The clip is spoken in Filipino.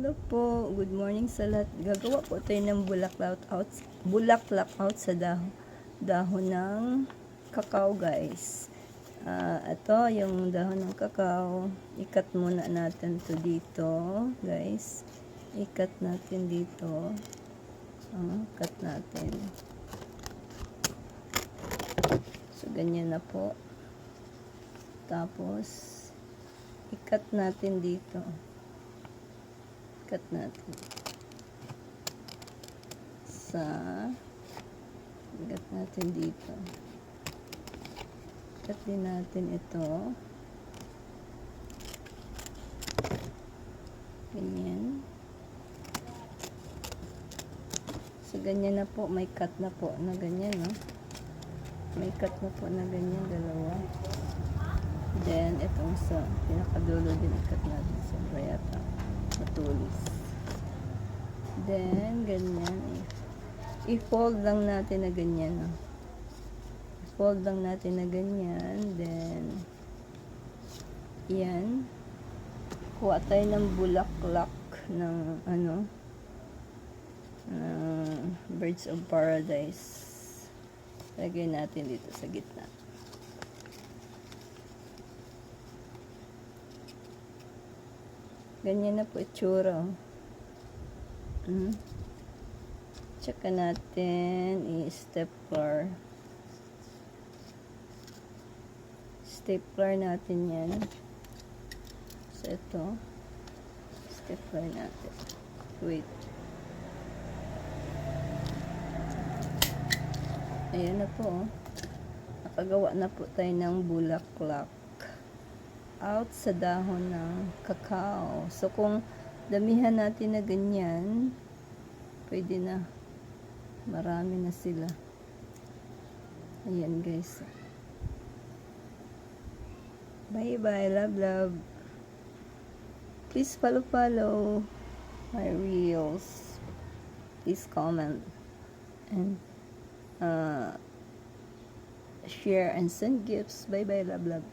Hello po, good morning sa lahat. Gagawa po tayo ng bulaklak out sa dahon ng kakao, guys. Ito yung dahon ng kakao. Ikat muna natin to dito, guys. Ikat natin dito. Cut natin. So, ganyan na po. Tapos, ikat natin dito. Cut natin ikat natin dito, cut din natin ito, ganyan. So ganyan na po, may cut na po na ganyan, no? May cut na po na ganyan, dalawa. Then itong sa pinakadulo din ikat natin, sobra yata matulis. Then, ganyan. I-fold lang natin na ganyan. I-fold lang natin na ganyan. Then, yan. Kuha tayo ng bulaklak ng, Birds of Paradise. Lagay natin dito sa gitna. Ganyan na po itsura. Tsaka natin i-stapler. Stapler natin yan. So ito. Stapler natin. Wait. Ayan na po. Nakagawa na po tayo ng bulaklak out sa dahon ng kakao. So, kung damihan natin na ganyan, pwede na. Marami na sila. Ayan, guys. Bye-bye. Love. Please follow my reels. Please comment. And share and send gifts. Bye-bye. Love.